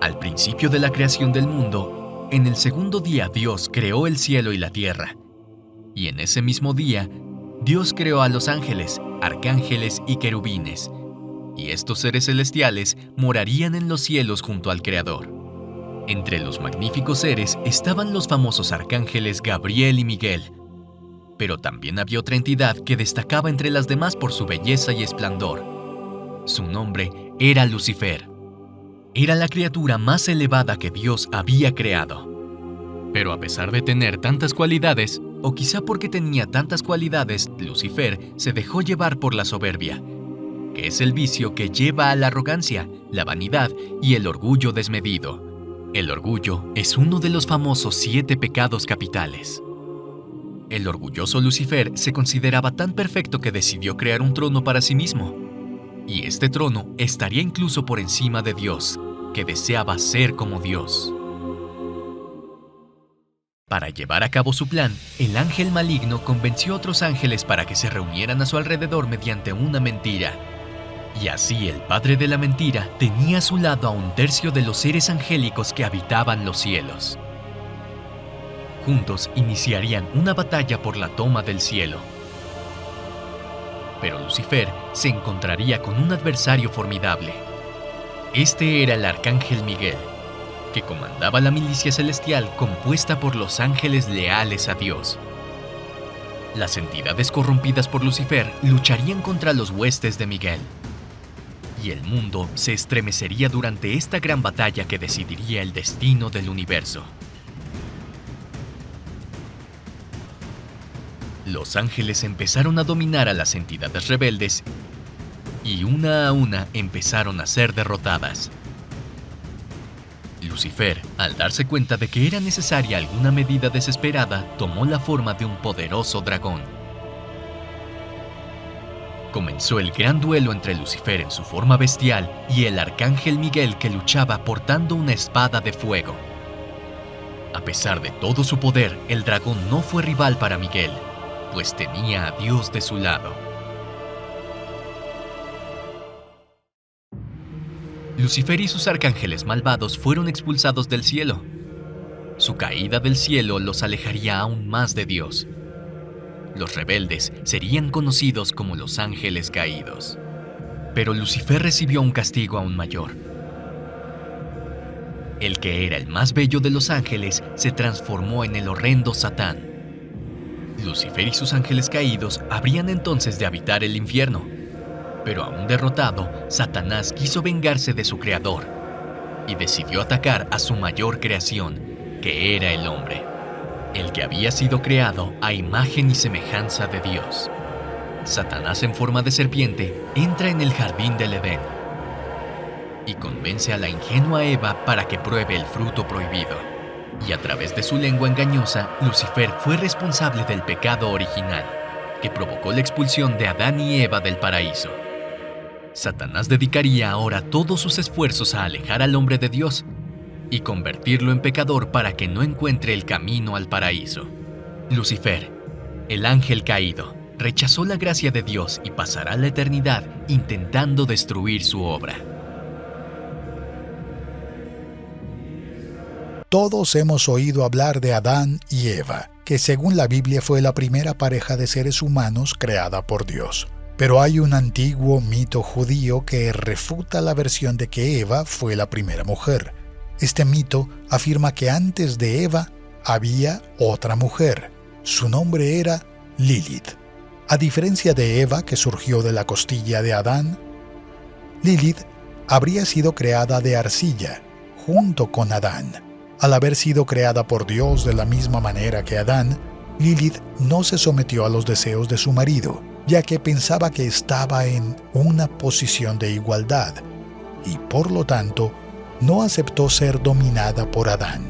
Al principio de la creación del mundo, en el segundo día Dios creó el cielo y la tierra. Y en ese mismo día, Dios creó a los ángeles, arcángeles y querubines. Y estos seres celestiales morarían en los cielos junto al Creador. Entre los magníficos seres estaban los famosos arcángeles Gabriel y Miguel. Pero también había otra entidad que destacaba entre las demás por su belleza y esplendor. Su nombre era Lucifer. Era la criatura más elevada que Dios había creado. Pero a pesar de tener tantas cualidades, o quizá porque tenía tantas cualidades, Lucifer se dejó llevar por la soberbia, que es el vicio que lleva a la arrogancia, la vanidad y el orgullo desmedido. El orgullo es uno de los famosos 7 pecados capitales. El orgulloso Lucifer se consideraba tan perfecto que decidió crear un trono para sí mismo. Y este trono estaría incluso por encima de Dios, que deseaba ser como Dios. Para llevar a cabo su plan, el ángel maligno convenció a otros ángeles para que se reunieran a su alrededor mediante una mentira. Y así el padre de la mentira tenía a su lado a 1/3 de los seres angélicos que habitaban los cielos. Juntos iniciarían una batalla por la toma del cielo. Pero Lucifer se encontraría con un adversario formidable. Este era el arcángel Miguel, que comandaba la milicia celestial compuesta por los ángeles leales a Dios. Las entidades corrompidas por Lucifer lucharían contra los huestes de Miguel. Y el mundo se estremecería durante esta gran batalla que decidiría el destino del universo. Los ángeles empezaron a dominar a las entidades rebeldes y una a una empezaron a ser derrotadas. Lucifer, al darse cuenta de que era necesaria alguna medida desesperada, tomó la forma de un poderoso dragón. Comenzó el gran duelo entre Lucifer en su forma bestial y el arcángel Miguel, que luchaba portando una espada de fuego. A pesar de todo su poder, el dragón no fue rival para Miguel, pues tenía a Dios de su lado. Lucifer y sus arcángeles malvados fueron expulsados del cielo. Su caída del cielo los alejaría aún más de Dios. Los rebeldes serían conocidos como los ángeles caídos. Pero Lucifer recibió un castigo aún mayor. El que era el más bello de los ángeles se transformó en el horrendo Satán. Lucifer y sus ángeles caídos habrían entonces de habitar el infierno. Pero aún derrotado, Satanás quiso vengarse de su creador y decidió atacar a su mayor creación, que era el hombre, el que había sido creado a imagen y semejanza de Dios. Satanás, en forma de serpiente, entra en el jardín del Edén y convence a la ingenua Eva para que pruebe el fruto prohibido. Y a través de su lengua engañosa, Lucifer fue responsable del pecado original, que provocó la expulsión de Adán y Eva del paraíso. Satanás dedicaría ahora todos sus esfuerzos a alejar al hombre de Dios y convertirlo en pecador para que no encuentre el camino al paraíso. Lucifer, el ángel caído, rechazó la gracia de Dios y pasará la eternidad intentando destruir su obra. Todos hemos oído hablar de Adán y Eva, que según la Biblia fue la primera pareja de seres humanos creada por Dios. Pero hay un antiguo mito judío que refuta la versión de que Eva fue la primera mujer. Este mito afirma que antes de Eva había otra mujer. Su nombre era Lilith. A diferencia de Eva, que surgió de la costilla de Adán, Lilith habría sido creada de arcilla, junto con Adán. Al haber sido creada por Dios de la misma manera que Adán, Lilith no se sometió a los deseos de su marido, ya que pensaba que estaba en una posición de igualdad, y por lo tanto, no aceptó ser dominada por Adán.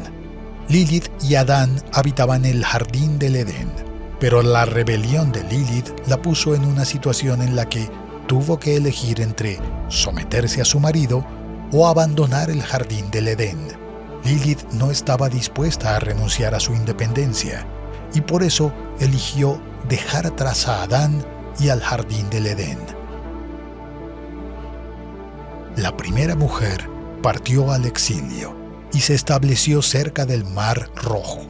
Lilith y Adán habitaban el jardín del Edén, pero la rebelión de Lilith la puso en una situación en la que tuvo que elegir entre someterse a su marido o abandonar el jardín del Edén. Lilith no estaba dispuesta a renunciar a su independencia, y por eso eligió dejar atrás a Adán y al jardín del Edén. La primera mujer partió al exilio y se estableció cerca del Mar Rojo.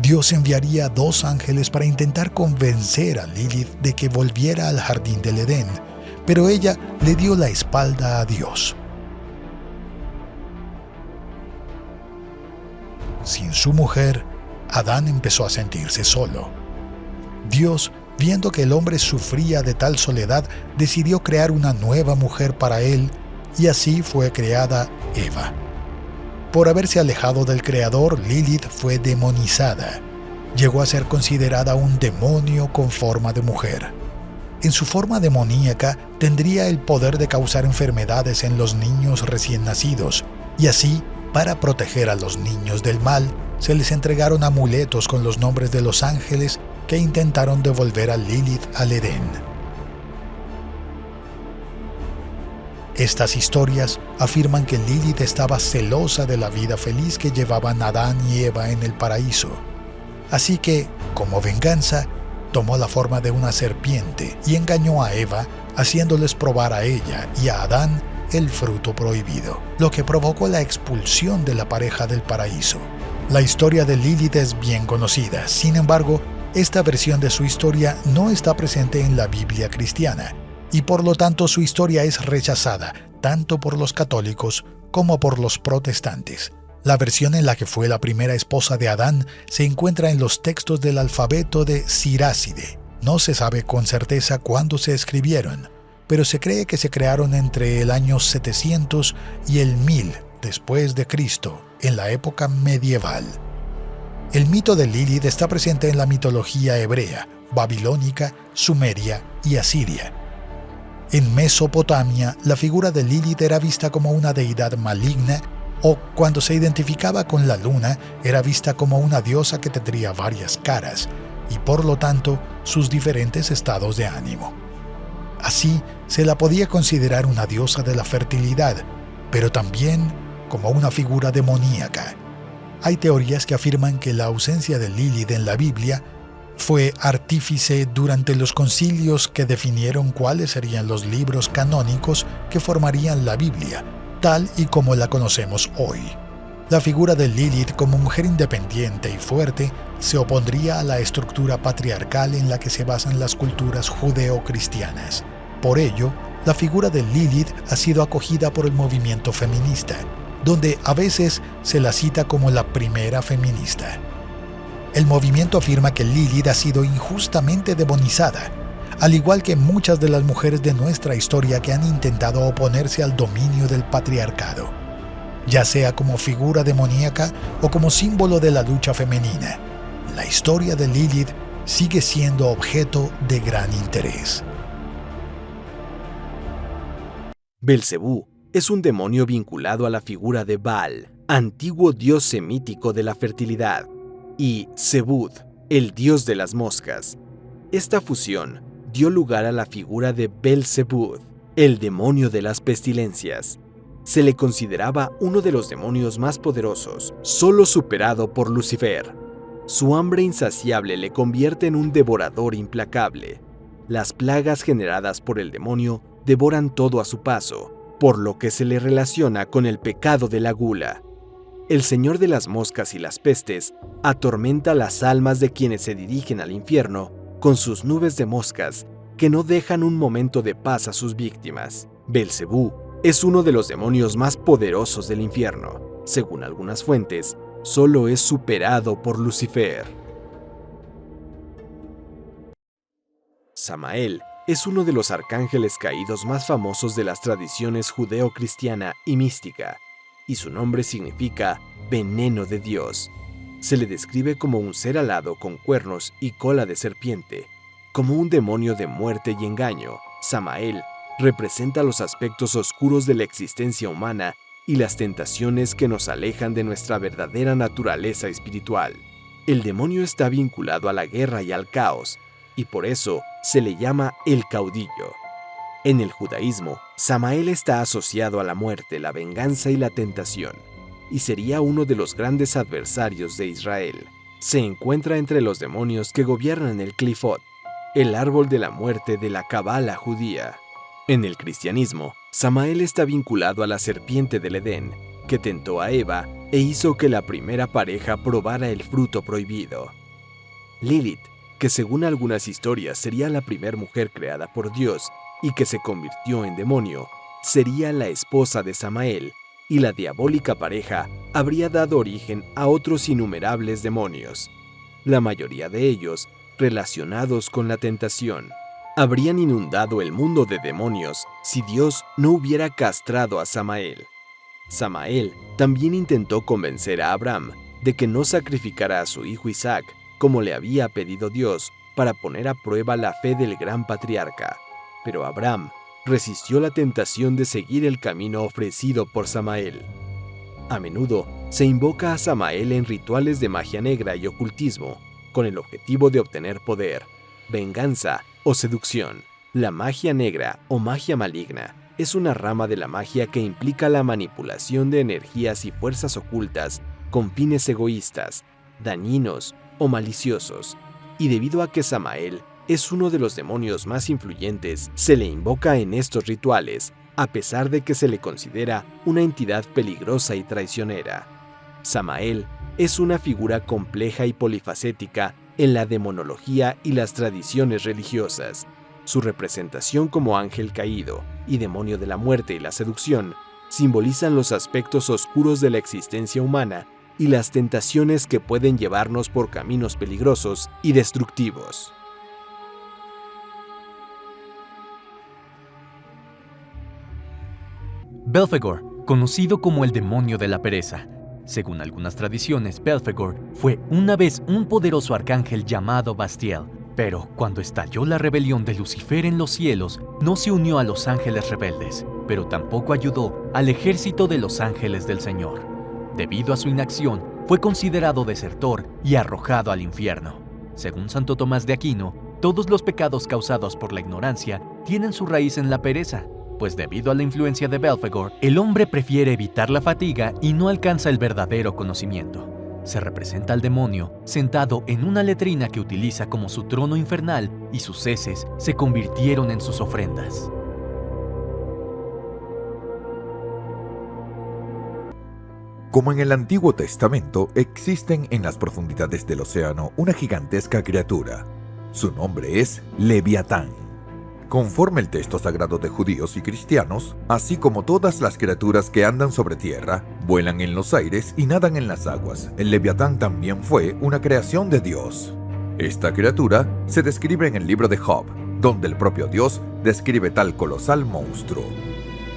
Dios enviaría 2 ángeles para intentar convencer a Lilith de que volviera al jardín del Edén, pero ella le dio la espalda a Dios. Sin su mujer, Adán empezó a sentirse solo. Dios, viendo que el hombre sufría de tal soledad, decidió crear una nueva mujer para él, y así fue creada Eva. Por haberse alejado del Creador, Lilith fue demonizada. Llegó a ser considerada un demonio con forma de mujer. En su forma demoníaca, tendría el poder de causar enfermedades en los niños recién nacidos, y así, para proteger a los niños del mal, se les entregaron amuletos con los nombres de los ángeles que intentaron devolver a Lilith al Edén. Estas historias afirman que Lilith estaba celosa de la vida feliz que llevaban Adán y Eva en el paraíso. Así que, como venganza, tomó la forma de una serpiente y engañó a Eva, haciéndoles probar a ella y a Adán el fruto prohibido, lo que provocó la expulsión de la pareja del paraíso. La historia de Lilith es bien conocida, sin embargo, esta versión de su historia no está presente en la Biblia cristiana, y por lo tanto su historia es rechazada tanto por los católicos como por los protestantes. La versión en la que fue la primera esposa de Adán se encuentra en los textos del alfabeto de Siráside. No se sabe con certeza cuándo se escribieron, pero se cree que se crearon entre el año 700 y el 1000 después de Cristo, en la época medieval. El mito de Lilith está presente en la mitología hebrea, babilónica, sumeria y asiria. En Mesopotamia, la figura de Lilith era vista como una deidad maligna, o cuando se identificaba con la luna, era vista como una diosa que tendría varias caras, y por lo tanto, sus diferentes estados de ánimo. Así, se la podía considerar una diosa de la fertilidad, pero también como una figura demoníaca. Hay teorías que afirman que la ausencia de Lilith en la Biblia fue artífice durante los concilios que definieron cuáles serían los libros canónicos que formarían la Biblia, tal y como la conocemos hoy. La figura de Lilith como mujer independiente y fuerte se opondría a la estructura patriarcal en la que se basan las culturas judeo-cristianas. Por ello, la figura de Lilith ha sido acogida por el movimiento feminista, donde a veces se la cita como la primera feminista. El movimiento afirma que Lilith ha sido injustamente demonizada, al igual que muchas de las mujeres de nuestra historia que han intentado oponerse al dominio del patriarcado, ya sea como figura demoníaca o como símbolo de la lucha femenina. La historia de Lilith sigue siendo objeto de gran interés. Belcebú es un demonio vinculado a la figura de Baal, antiguo dios semítico de la fertilidad, y Zebud, el dios de las moscas. Esta fusión dio lugar a la figura de Belzebud, el demonio de las pestilencias. Se le consideraba uno de los demonios más poderosos, solo superado por Lucifer. Su hambre insaciable le convierte en un devorador implacable. Las plagas generadas por el demonio devoran todo a su paso, por lo que se le relaciona con el pecado de la gula. El señor de las moscas y las pestes atormenta las almas de quienes se dirigen al infierno con sus nubes de moscas que no dejan un momento de paz a sus víctimas. Belcebú es uno de los demonios más poderosos del infierno. Según algunas fuentes, solo es superado por Lucifer. Samael es uno de los arcángeles caídos más famosos de las tradiciones judeo-cristiana y mística, y su nombre significa veneno de Dios. Se le describe como un ser alado con cuernos y cola de serpiente. Como un demonio de muerte y engaño, Samael representa los aspectos oscuros de la existencia humana y las tentaciones que nos alejan de nuestra verdadera naturaleza espiritual. El demonio está vinculado a la guerra y al caos, y por eso se le llama el caudillo. En el judaísmo, Samael está asociado a la muerte, la venganza y la tentación, y sería uno de los grandes adversarios de Israel. Se encuentra entre los demonios que gobiernan el Clifot, el árbol de la muerte de la Cábala judía. En el cristianismo, Samael está vinculado a la serpiente del Edén, que tentó a Eva e hizo que la primera pareja probara el fruto prohibido. Lilith, que según algunas historias sería la primera mujer creada por Dios y que se convirtió en demonio, sería la esposa de Samael, y la diabólica pareja habría dado origen a otros innumerables demonios, la mayoría de ellos relacionados con la tentación. Habrían inundado el mundo de demonios si Dios no hubiera castrado a Samael. Samael también intentó convencer a Abraham de que no sacrificara a su hijo Isaac como le había pedido Dios para poner a prueba la fe del gran patriarca, pero Abraham resistió la tentación de seguir el camino ofrecido por Samael. A menudo se invoca a Samael en rituales de magia negra y ocultismo, con el objetivo de obtener poder, venganza o seducción. La magia negra o magia maligna es una rama de la magia que implica la manipulación de energías y fuerzas ocultas con fines egoístas, dañinos o maliciosos, y debido a que Samael es uno de los demonios más influyentes, se le invoca en estos rituales, a pesar de que se le considera una entidad peligrosa y traicionera. Samael es una figura compleja y polifacética en la demonología y las tradiciones religiosas. Su representación como ángel caído y demonio de la muerte y la seducción simbolizan los aspectos oscuros de la existencia humana y las tentaciones que pueden llevarnos por caminos peligrosos y destructivos. Belphegor, conocido como el demonio de la pereza. Según algunas tradiciones, Belphegor fue una vez un poderoso arcángel llamado Bastiel, pero cuando estalló la rebelión de Lucifer en los cielos, no se unió a los ángeles rebeldes, pero tampoco ayudó al ejército de los ángeles del Señor. Debido a su inacción, fue considerado desertor y arrojado al infierno. Según Santo Tomás de Aquino, todos los pecados causados por la ignorancia tienen su raíz en la pereza, pues debido a la influencia de Belphegor, el hombre prefiere evitar la fatiga y no alcanza el verdadero conocimiento. Se representa al demonio sentado en una letrina que utiliza como su trono infernal y sus heces se convirtieron en sus ofrendas. Como en el Antiguo Testamento, existen en las profundidades del océano una gigantesca criatura. Su nombre es Leviatán. Conforme el texto sagrado de judíos y cristianos, así como todas las criaturas que andan sobre tierra, vuelan en los aires y nadan en las aguas, el Leviatán también fue una creación de Dios. Esta criatura se describe en el libro de Job, donde el propio Dios describe tal colosal monstruo.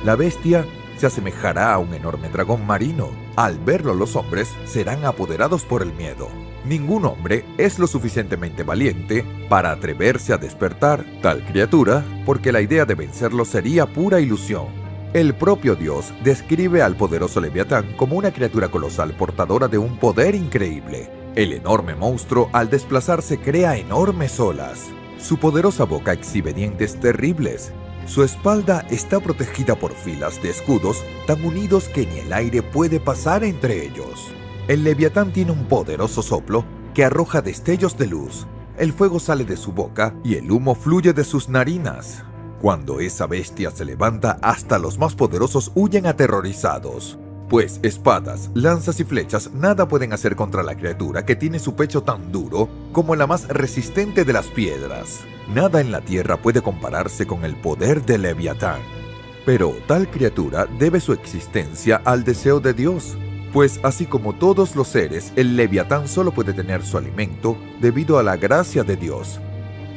La bestia se asemejará a un enorme dragón marino. Al verlo los hombres serán apoderados por el miedo. Ningún hombre es lo suficientemente valiente para atreverse a despertar tal criatura, porque la idea de vencerlo sería pura ilusión. El propio Dios describe al poderoso Leviatán como una criatura colosal portadora de un poder increíble. El enorme monstruo, al desplazarse, crea enormes olas. Su poderosa boca exhibe dientes terribles. Su espalda está protegida por filas de escudos tan unidos que ni el aire puede pasar entre ellos. El Leviatán tiene un poderoso soplo que arroja destellos de luz. El fuego sale de su boca y el humo fluye de sus narinas. Cuando esa bestia se levanta, hasta los más poderosos huyen aterrorizados, pues espadas, lanzas y flechas nada pueden hacer contra la criatura que tiene su pecho tan duro como la más resistente de las piedras. Nada en la tierra puede compararse con el poder de Leviatán. Pero tal criatura debe su existencia al deseo de Dios, pues así como todos los seres, el Leviatán solo puede tener su alimento debido a la gracia de Dios.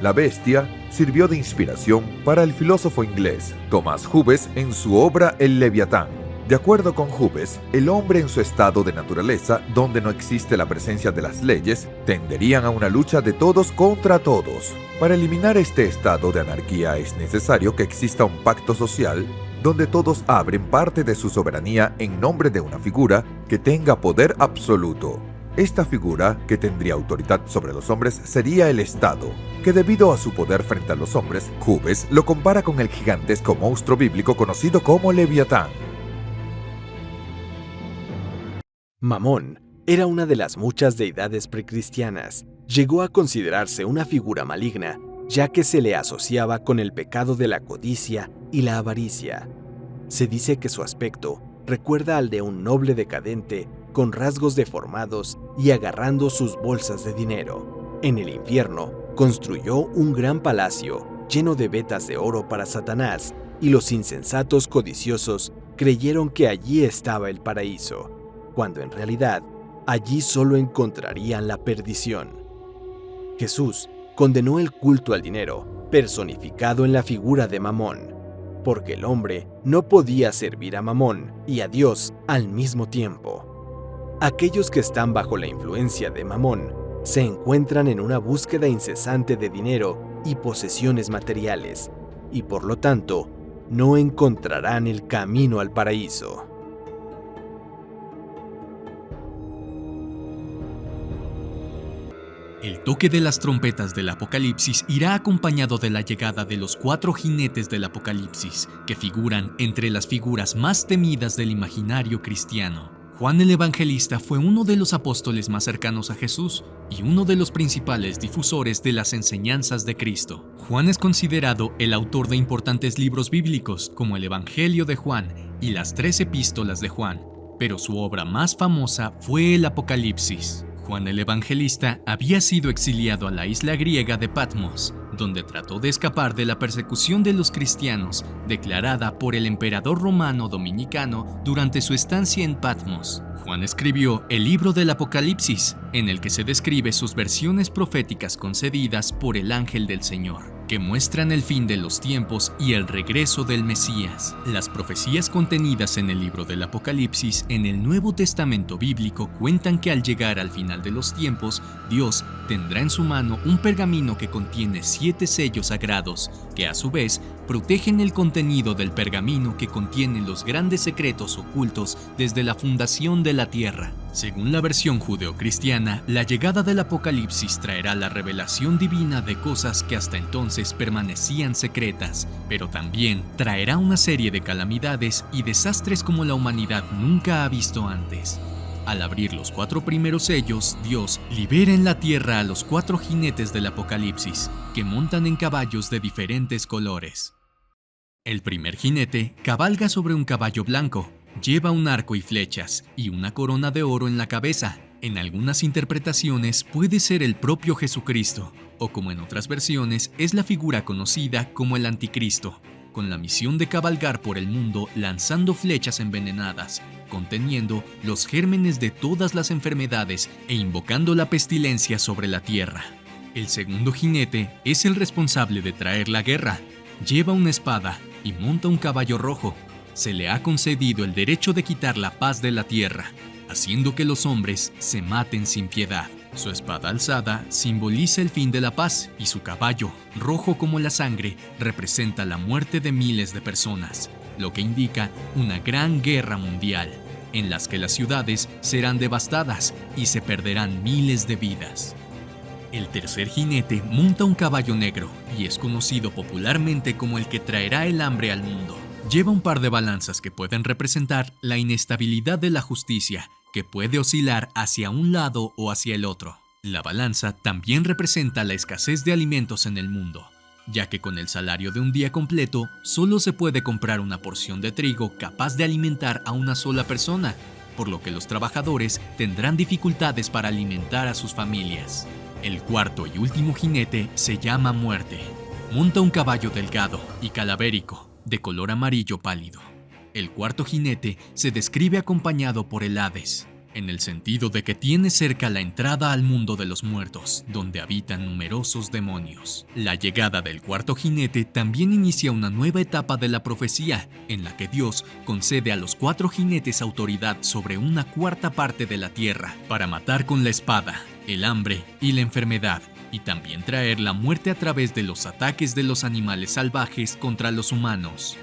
La bestia sirvió de inspiración para el filósofo inglés Thomas Hobbes en su obra El Leviatán. De acuerdo con Hobbes, el hombre en su estado de naturaleza, donde no existe la presencia de las leyes, tenderían a una lucha de todos contra todos. Para eliminar este estado de anarquía es necesario que exista un pacto social donde todos abren parte de su soberanía en nombre de una figura que tenga poder absoluto. Esta figura, que tendría autoridad sobre los hombres, sería el Estado, que debido a su poder frente a los hombres, Hobbes lo compara con el gigantesco monstruo bíblico conocido como Leviatán. Mamón era una de las muchas deidades precristianas. Llegó a considerarse una figura maligna, ya que se le asociaba con el pecado de la codicia y la avaricia. Se dice que su aspecto recuerda al de un noble decadente con rasgos deformados y agarrando sus bolsas de dinero. En el infierno, construyó un gran palacio lleno de vetas de oro para Satanás, y los insensatos codiciosos creyeron que allí estaba el paraíso, cuando en realidad allí solo encontrarían la perdición. Jesús condenó el culto al dinero, personificado en la figura de Mamón, porque el hombre no podía servir a Mamón y a Dios al mismo tiempo. Aquellos que están bajo la influencia de Mamón se encuentran en una búsqueda incesante de dinero y posesiones materiales, y por lo tanto, no encontrarán el camino al paraíso. El toque de las trompetas del Apocalipsis irá acompañado de la llegada de los 4 jinetes del Apocalipsis, que figuran entre las figuras más temidas del imaginario cristiano. Juan el Evangelista fue uno de los apóstoles más cercanos a Jesús y uno de los principales difusores de las enseñanzas de Cristo. Juan es considerado el autor de importantes libros bíblicos como el Evangelio de Juan y las 3 epístolas de Juan, pero su obra más famosa fue el Apocalipsis. Juan el Evangelista había sido exiliado a la isla griega de Patmos, donde trató de escapar de la persecución de los cristianos declarada por el emperador romano Dominicano durante su estancia en Patmos. Juan escribió el libro del Apocalipsis, en el que se describe sus versiones proféticas concedidas por el ángel del Señor, que muestran el fin de los tiempos y el regreso del Mesías. Las profecías contenidas en el libro del Apocalipsis en el Nuevo Testamento bíblico cuentan que al llegar al final de los tiempos, Dios tendrá en su mano un pergamino que contiene 7 sellos sagrados, que a su vez protegen el contenido del pergamino que contiene los grandes secretos ocultos desde la fundación de la tierra. Según la versión judeocristiana, la llegada del Apocalipsis traerá la revelación divina de cosas que hasta entonces permanecían secretas, pero también traerá una serie de calamidades y desastres como la humanidad nunca ha visto antes. Al abrir los 4 primeros sellos, Dios libera en la tierra a los 4 jinetes del Apocalipsis, que montan en caballos de diferentes colores. El primer jinete cabalga sobre un caballo blanco. Lleva un arco y flechas y una corona de oro en la cabeza. En algunas interpretaciones puede ser el propio Jesucristo, o como en otras versiones es la figura conocida como el Anticristo, con la misión de cabalgar por el mundo lanzando flechas envenenadas, conteniendo los gérmenes de todas las enfermedades e invocando la pestilencia sobre la tierra. El segundo jinete es el responsable de traer la guerra. Lleva una espada y monta un caballo rojo. Se le ha concedido el derecho de quitar la paz de la tierra, haciendo que los hombres se maten sin piedad. Su espada alzada simboliza el fin de la paz y su caballo, rojo como la sangre, representa la muerte de miles de personas, lo que indica una gran guerra mundial, en las que las ciudades serán devastadas y se perderán miles de vidas. El tercer jinete monta un caballo negro y es conocido popularmente como el que traerá el hambre al mundo. Lleva un par de balanzas que pueden representar la inestabilidad de la justicia, que puede oscilar hacia un lado o hacia el otro. La balanza también representa la escasez de alimentos en el mundo, ya que con el salario de un día completo solo se puede comprar una porción de trigo capaz de alimentar a una sola persona, por lo que los trabajadores tendrán dificultades para alimentar a sus familias. El cuarto y último jinete se llama Muerte. Monta un caballo delgado y calavérico, de color amarillo pálido. El cuarto jinete se describe acompañado por el Hades, en el sentido de que tiene cerca la entrada al mundo de los muertos, donde habitan numerosos demonios. La llegada del cuarto jinete también inicia una nueva etapa de la profecía, en la que Dios concede a los 4 jinetes autoridad sobre una cuarta parte de la tierra, para matar con la espada, el hambre y la enfermedad, y también traer la muerte a través de los ataques de los animales salvajes contra los humanos.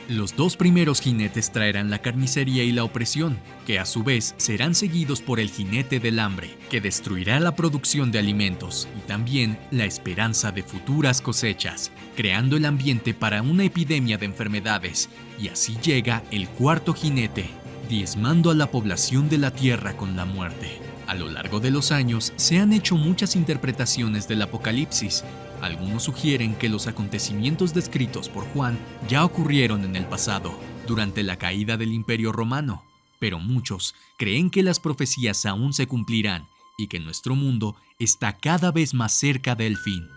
Los 2 primeros jinetes traerán la carnicería y la opresión, que a su vez serán seguidos por el jinete del hambre, que destruirá la producción de alimentos y también la esperanza de futuras cosechas, creando el ambiente para una epidemia de enfermedades, y así llega el cuarto jinete, diezmando a la población de la tierra con la muerte. A lo largo de los años se han hecho muchas interpretaciones del Apocalipsis. Algunos sugieren que los acontecimientos descritos por Juan ya ocurrieron en el pasado, durante la caída del Imperio Romano, pero muchos creen que las profecías aún se cumplirán y que nuestro mundo está cada vez más cerca del fin.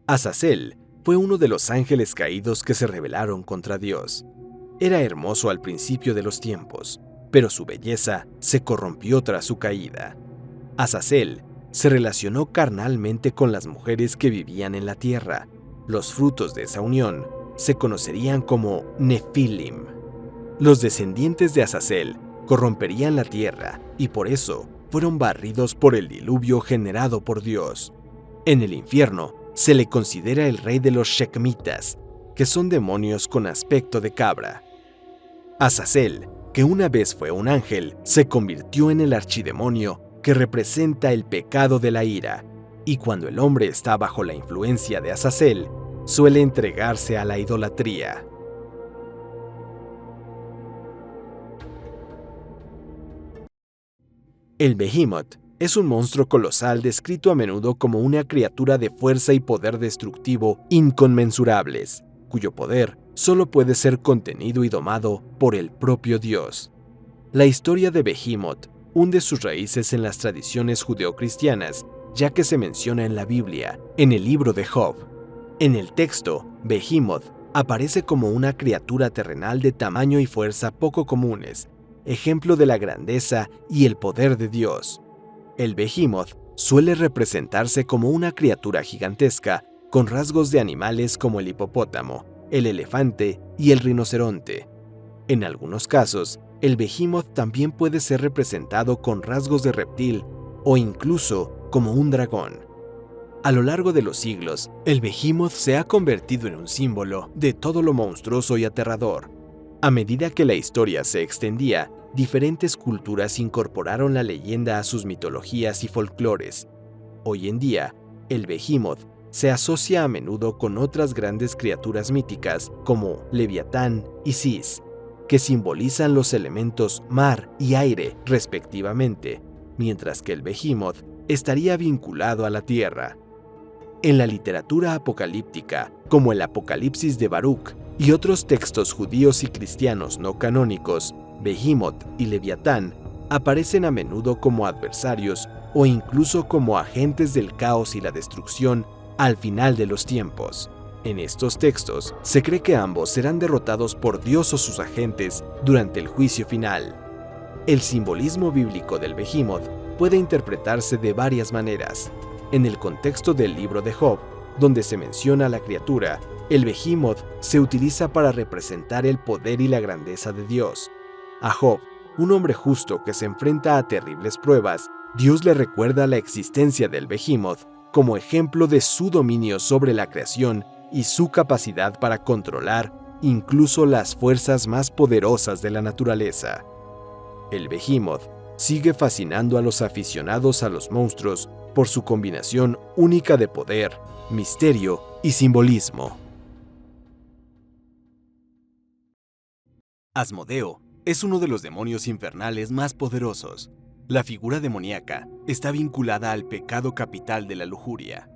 Azazel fue uno de los ángeles caídos que se rebelaron contra Dios. Era hermoso al principio de los tiempos, pero su belleza se corrompió tras su caída. Azazel se relacionó carnalmente con las mujeres que vivían en la tierra. Los frutos de esa unión se conocerían como Nefilim. Los descendientes de Azazel corromperían la tierra y por eso fueron barridos por el diluvio generado por Dios. En el infierno se le considera el rey de los Shekmitas, que son demonios con aspecto de cabra. Azazel, que una vez fue un ángel, se convirtió en el archidemonio que representa el pecado de la ira, y cuando el hombre está bajo la influencia de Azazel, suele entregarse a la idolatría. El Behemoth es un monstruo colosal descrito a menudo como una criatura de fuerza y poder destructivo inconmensurables, cuyo poder solo puede ser contenido y domado por el propio Dios. La historia de Behemoth hunde sus raíces en las tradiciones judeocristianas, ya que se menciona en la Biblia, en el libro de Job. En el texto, Behemoth aparece como una criatura terrenal de tamaño y fuerza poco comunes, ejemplo de la grandeza y el poder de Dios. El Behemoth suele representarse como una criatura gigantesca, con rasgos de animales como el hipopótamo, el elefante y el rinoceronte. En algunos casos, el Behemoth también puede ser representado con rasgos de reptil o incluso como un dragón. A lo largo de los siglos, el Behemoth se ha convertido en un símbolo de todo lo monstruoso y aterrador. A medida que la historia se extendía, diferentes culturas incorporaron la leyenda a sus mitologías y folclores. Hoy en día, el Behemoth se asocia a menudo con otras grandes criaturas míticas como Leviatán y Sis, que simbolizan los elementos mar y aire, respectivamente, mientras que el Behemoth estaría vinculado a la tierra. En la literatura apocalíptica, como el Apocalipsis de Baruch y otros textos judíos y cristianos no canónicos, Behemoth y Leviatán aparecen a menudo como adversarios o incluso como agentes del caos y la destrucción al final de los tiempos. En estos textos, se cree que ambos serán derrotados por Dios o sus agentes durante el juicio final. El simbolismo bíblico del Behemoth puede interpretarse de varias maneras. En el contexto del libro de Job, donde se menciona a la criatura, el Behemoth se utiliza para representar el poder y la grandeza de Dios. A Job, un hombre justo que se enfrenta a terribles pruebas, Dios le recuerda la existencia del Behemoth como ejemplo de su dominio sobre la creación y su capacidad para controlar incluso las fuerzas más poderosas de la naturaleza. El Behemoth sigue fascinando a los aficionados a los monstruos por su combinación única de poder, misterio y simbolismo. Asmodeo es uno de los demonios infernales más poderosos. La figura demoníaca está vinculada al pecado capital de la lujuria.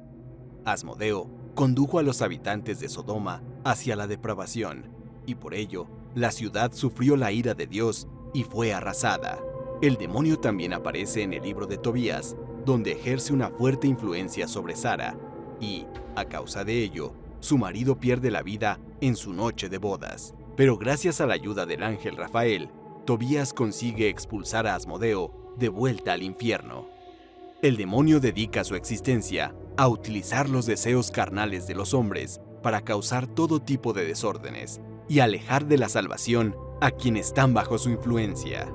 Asmodeo condujo a los habitantes de Sodoma hacia la depravación, y por ello, la ciudad sufrió la ira de Dios y fue arrasada. El demonio también aparece en el libro de Tobías, donde ejerce una fuerte influencia sobre Sara, y, a causa de ello, su marido pierde la vida en su noche de bodas. Pero gracias a la ayuda del ángel Rafael, Tobías consigue expulsar a Asmodeo de vuelta al infierno. El demonio dedica su existencia a utilizar los deseos carnales de los hombres para causar todo tipo de desórdenes y alejar de la salvación a quienes están bajo su influencia.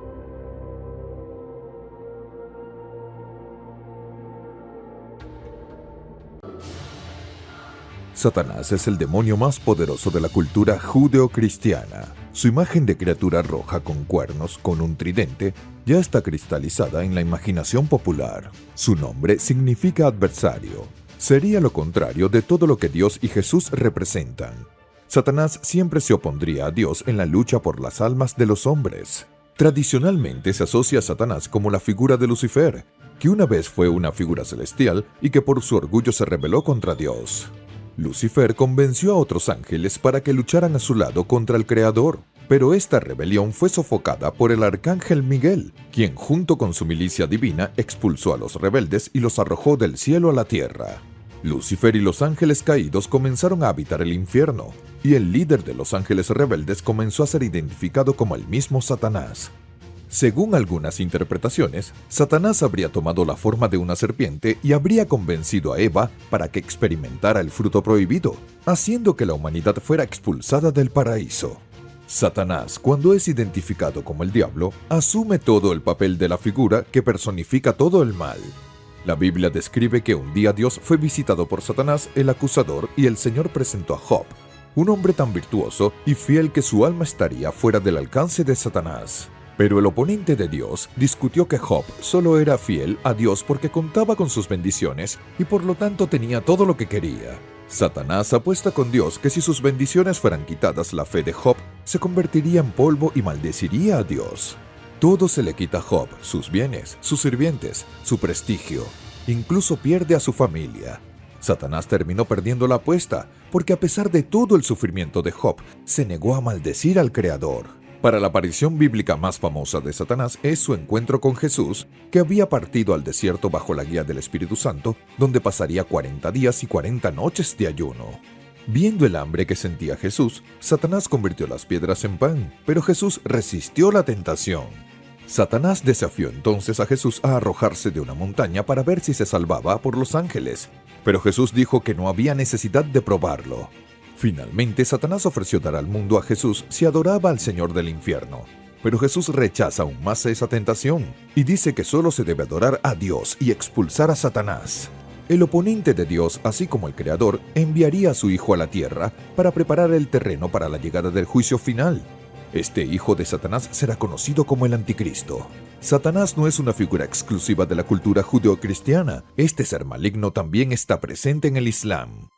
Satanás es el demonio más poderoso de la cultura judeocristiana. Su imagen de criatura roja con cuernos con un tridente ya está cristalizada en la imaginación popular. Su nombre significa adversario. Sería lo contrario de todo lo que Dios y Jesús representan. Satanás siempre se opondría a Dios en la lucha por las almas de los hombres. Tradicionalmente se asocia a Satanás como la figura de Lucifer, que una vez fue una figura celestial y que por su orgullo se rebeló contra Dios. Lucifer convenció a otros ángeles para que lucharan a su lado contra el Creador, pero esta rebelión fue sofocada por el arcángel Miguel, quien junto con su milicia divina expulsó a los rebeldes y los arrojó del cielo a la tierra. Lucifer y los ángeles caídos comenzaron a habitar el infierno, y el líder de los ángeles rebeldes comenzó a ser identificado como el mismo Satanás. Según algunas interpretaciones, Satanás habría tomado la forma de una serpiente y habría convencido a Eva para que experimentara el fruto prohibido, haciendo que la humanidad fuera expulsada del paraíso. Satanás, cuando es identificado como el diablo, asume todo el papel de la figura que personifica todo el mal. La Biblia describe que un día Dios fue visitado por Satanás, el acusador, y el Señor presentó a Job, un hombre tan virtuoso y fiel que su alma estaría fuera del alcance de Satanás. Pero el oponente de Dios discutió que Job solo era fiel a Dios porque contaba con sus bendiciones y por lo tanto tenía todo lo que quería. Satanás apuesta con Dios que si sus bendiciones fueran quitadas, la fe de Job se convertiría en polvo y maldeciría a Dios. Todo se le quita a Job, sus bienes, sus sirvientes, su prestigio. Incluso pierde a su familia. Satanás terminó perdiendo la apuesta porque a pesar de todo el sufrimiento de Job, se negó a maldecir al Creador. Para la aparición bíblica más famosa de Satanás es su encuentro con Jesús, que había partido al desierto bajo la guía del Espíritu Santo, donde pasaría 40 días y 40 noches de ayuno. Viendo el hambre que sentía Jesús, Satanás convirtió las piedras en pan, pero Jesús resistió la tentación. Satanás desafió entonces a Jesús a arrojarse de una montaña para ver si se salvaba por los ángeles, pero Jesús dijo que no había necesidad de probarlo. Finalmente, Satanás ofreció dar al mundo a Jesús si adoraba al Señor del infierno. Pero Jesús rechaza aún más esa tentación y dice que solo se debe adorar a Dios y expulsar a Satanás. El oponente de Dios, así como el Creador, enviaría a su Hijo a la tierra para preparar el terreno para la llegada del juicio final. Este hijo de Satanás será conocido como el Anticristo. Satanás no es una figura exclusiva de la cultura judeocristiana. Este ser maligno también está presente en el Islam.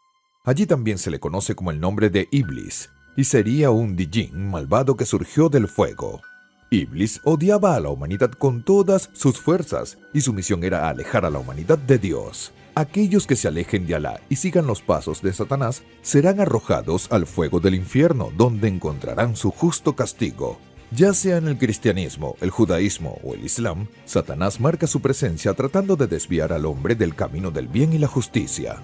Allí también se le conoce como el nombre de Iblis, y sería un Dijin malvado que surgió del fuego. Iblis odiaba a la humanidad con todas sus fuerzas, y su misión era alejar a la humanidad de Dios. Aquellos que se alejen de Alá y sigan los pasos de Satanás serán arrojados al fuego del infierno, donde encontrarán su justo castigo. Ya sea en el cristianismo, el judaísmo o el islam, Satanás marca su presencia tratando de desviar al hombre del camino del bien y la justicia.